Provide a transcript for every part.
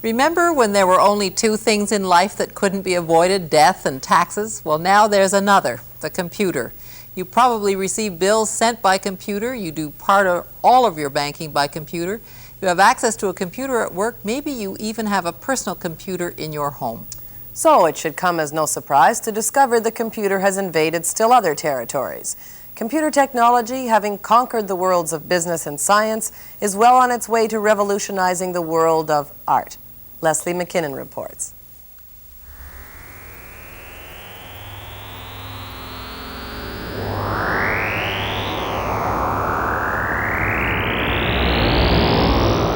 Remember when there were only two things in life that couldn't be avoided, death and taxes? Well, now there's another, the computer. You probably receive bills sent by computer. You do part or all of your banking by computer. You have access to a computer at work. Maybe you even have a personal computer in your home. So it should come as no surprise to discover the computer has invaded still other territories. Computer technology, having conquered the worlds of business and science, is well on its way to revolutionizing the world of art. Leslie McKinnon reports.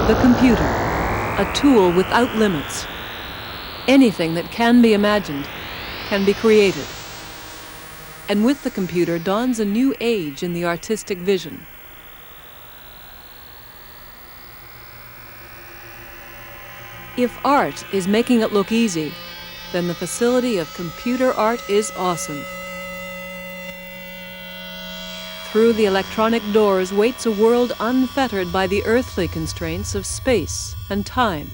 The computer, a tool without limits. Anything that can be imagined can be created. And with the computer dawns a new age in the artistic vision. If art is making it look easy, then the facility of computer art is awesome. Through the electronic doors waits a world unfettered by the earthly constraints of space and time.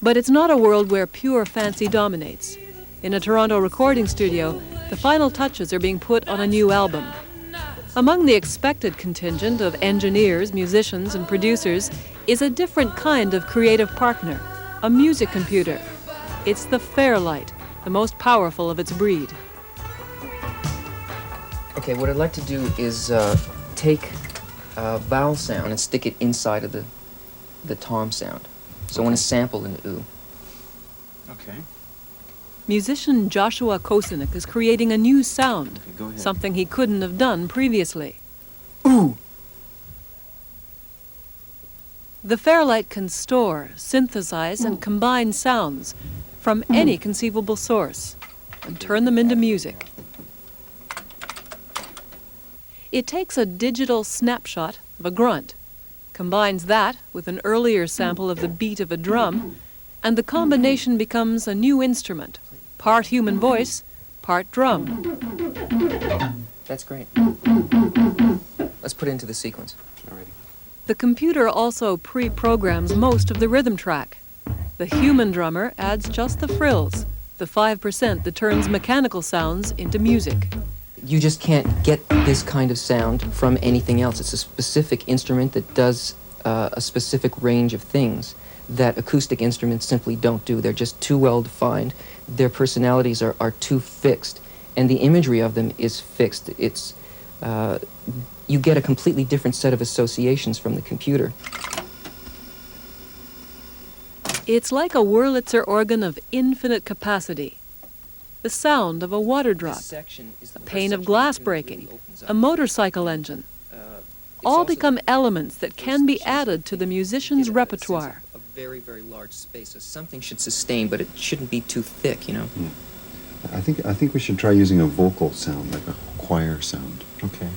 But it's not a world where pure fancy dominates. In a Toronto recording studio, the final touches are being put on a new album. Among the expected contingent of engineers, musicians, and producers is a different kind of creative partner, a music computer. It's the Fairlight, the most powerful of its breed. Okay, what I'd like to do is take a vowel sound and stick it inside of the tom sound. So I want to sample an ooh. Okay. Musician Joshua Kosenik is creating a new sound, Okay, go ahead. something he couldn't have done previously. Ooh! The Fairlight can store, synthesize, and combine sounds from any conceivable source and turn them into music. It takes a digital snapshot of a grunt, combines that with an earlier sample of the beat of a drum, and the combination becomes a new instrument, part human voice, part drum. That's great. Let's put it into the sequence. Alrighty. The computer also pre-programs most of the rhythm track. The human drummer adds just the frills, the 5% that turns mechanical sounds into music. You just can't get this kind of sound from anything else. It's a specific instrument that does a specific range of things that acoustic instruments simply don't do. They're just too well defined. Their personalities are too fixed, and the imagery of them is fixed. It's you get a completely different set of associations from the computer. It's like a Wurlitzer organ of infinite capacity. The sound of a water drop, a pane of glass breaking, a motorcycle engine, all become elements that can be added to the musician's repertoire. A very, very large space, so something should sustain, but it shouldn't be too thick, you know? Yeah. I think we should try using a vocal sound, like a choir sound. Okay.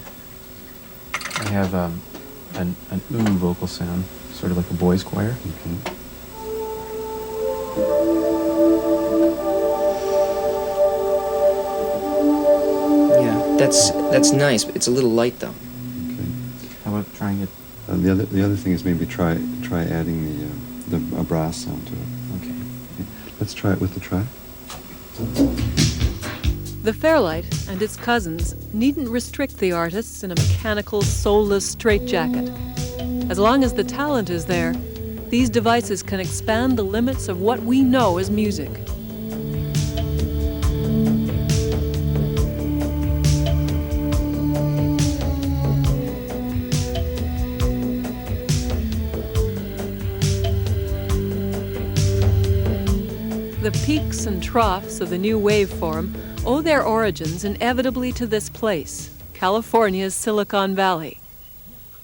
I have an ooh vocal sound, sort of like a boys' choir. Okay. Yeah, that's nice, but it's a little light, though. Okay. How about trying it? The other thing is maybe try adding a brass sound to it. Okay. Let's try it with the track. The Fairlight and its cousins needn't restrict the artists in a mechanical, soulless straitjacket. As long as the talent is there, these devices can expand the limits of what we know as music. The peaks and troughs of the new waveform owe their origins inevitably to this place, California's Silicon Valley.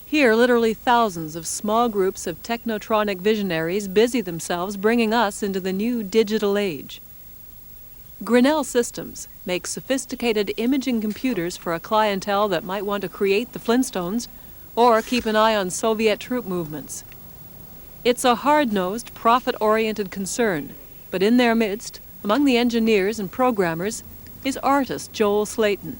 Here, literally thousands of small groups of technotronic visionaries busy themselves bringing us into the new digital age. Grinnell Systems makes sophisticated imaging computers for a clientele that might want to create the Flintstones or keep an eye on Soviet troop movements. It's a hard-nosed, profit-oriented concern, but in their midst, among the engineers and programmers, is artist Joel Slayton.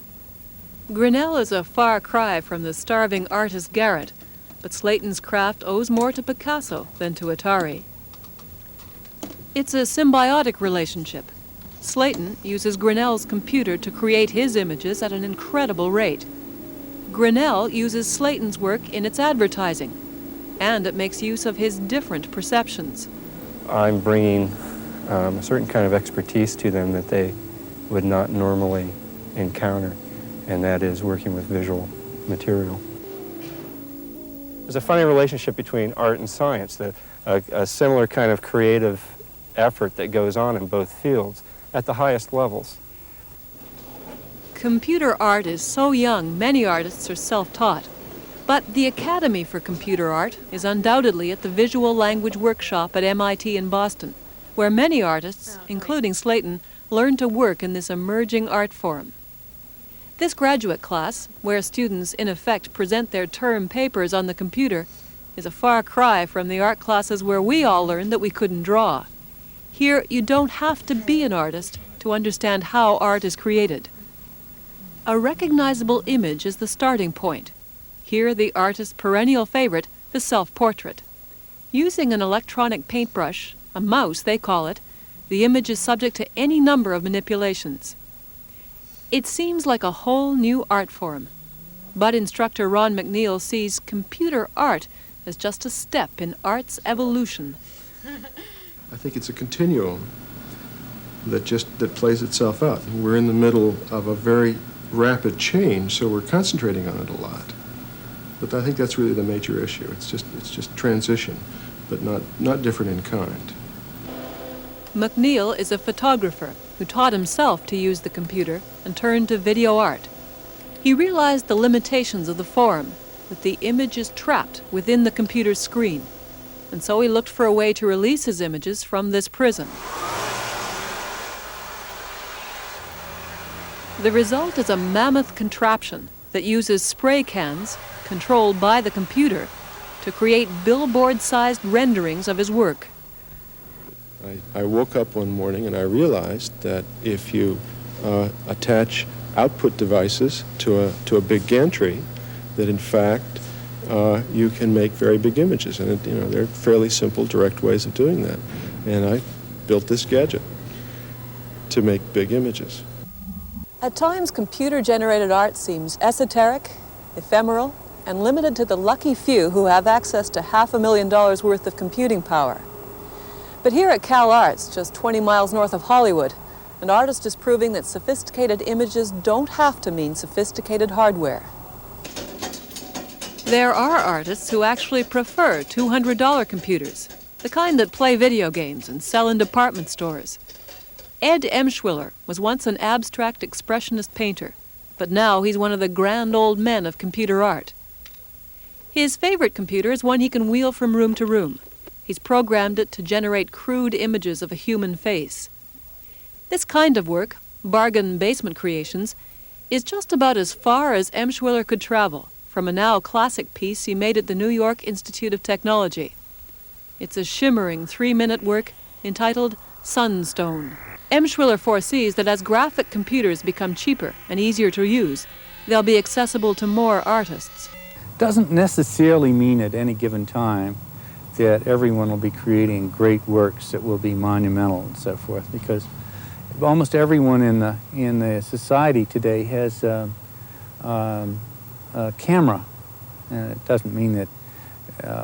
Grinnell is a far cry from the starving artist Garrett, but Slayton's craft owes more to Picasso than to Atari. It's a symbiotic relationship. Slayton uses Grinnell's computer to create his images at an incredible rate. Grinnell uses Slayton's work in its advertising, and it makes use of his different perceptions. I'm bringing a certain kind of expertise to them that they would not normally encounter, and that is working with visual material. There's a funny relationship between art and science, a similar kind of creative effort that goes on in both fields at the highest levels. Computer art is so young, many artists are self-taught. But the Academy for Computer Art is undoubtedly at the Visual Language Workshop at MIT in Boston, where many artists, including Slayton, learn to work in this emerging art form. This graduate class, where students in effect present their term papers on the computer, is a far cry from the art classes where we all learned that we couldn't draw. Here, you don't have to be an artist to understand how art is created. A recognizable image is the starting point. Here, the artist's perennial favorite, the self-portrait. Using an electronic paintbrush, a mouse they call it, the image is subject to any number of manipulations. It seems like a whole new art form, but instructor Ron McNeil sees computer art as just a step in art's evolution. I think it's a continuum that plays itself out. We're in the middle of a very rapid change, so we're concentrating on it a lot. But I think that's really the major issue. It's just transition, but not different in kind. McNeil is a photographer who taught himself to use the computer and turned to video art. He realized the limitations of the form, that the image is trapped within the computer's screen, and so he looked for a way to release his images from this prison. The result is a mammoth contraption that uses spray cans, controlled by the computer, to create billboard-sized renderings of his work. I woke up one morning and I realized that if you attach output devices to a big gantry, that in fact you can make very big images, and there are fairly simple, direct ways of doing that. And I built this gadget to make big images. At times, computer-generated art seems esoteric, ephemeral, and limited to the lucky few who have access to $500,000 worth of computing power. But here at Cal Arts, just 20 miles north of Hollywood, an artist is proving that sophisticated images don't have to mean sophisticated hardware. There are artists who actually prefer $200 computers, the kind that play video games and sell in department stores. Ed Emschwiller was once an abstract expressionist painter, but now he's one of the grand old men of computer art. His favorite computer is one he can wheel from room to room. He's programmed it to generate crude images of a human face. This kind of work, bargain basement creations, is just about as far as Emschwiller could travel from a now classic piece he made at the New York Institute of Technology. It's a shimmering 3-minute work entitled Sunstone. Emschwiller foresees that as graphic computers become cheaper and easier to use, they'll be accessible to more artists. Doesn't necessarily mean at any given time that everyone will be creating great works that will be monumental and so forth, because almost everyone in the society today has a camera, and it doesn't mean that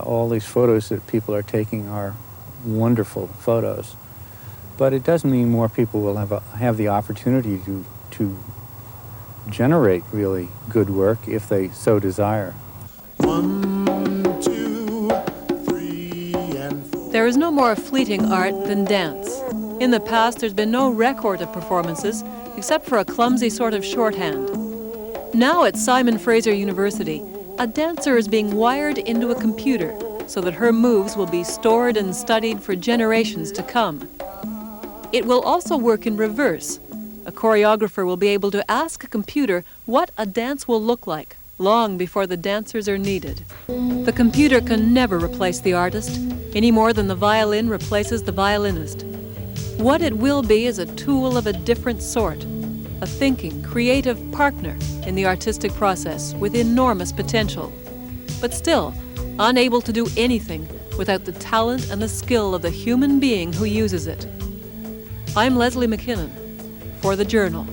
all these photos that people are taking are wonderful photos, but it does mean more people will have the opportunity to generate really good work if they so desire. 1, 2, 3, and 4. There is no more fleeting art than dance. In the past, there's been no record of performances except for a clumsy sort of shorthand. Now at Simon Fraser University, a dancer is being wired into a computer so that her moves will be stored and studied for generations to come. It will also work in reverse. A choreographer will be able to ask a computer what a dance will look like long before the dancers are needed. The computer can never replace the artist, any more than the violin replaces the violinist. What it will be is a tool of a different sort, a thinking, creative partner in the artistic process with enormous potential. But still, unable to do anything without the talent and the skill of the human being who uses it. I'm Leslie McKinnon for the Journal.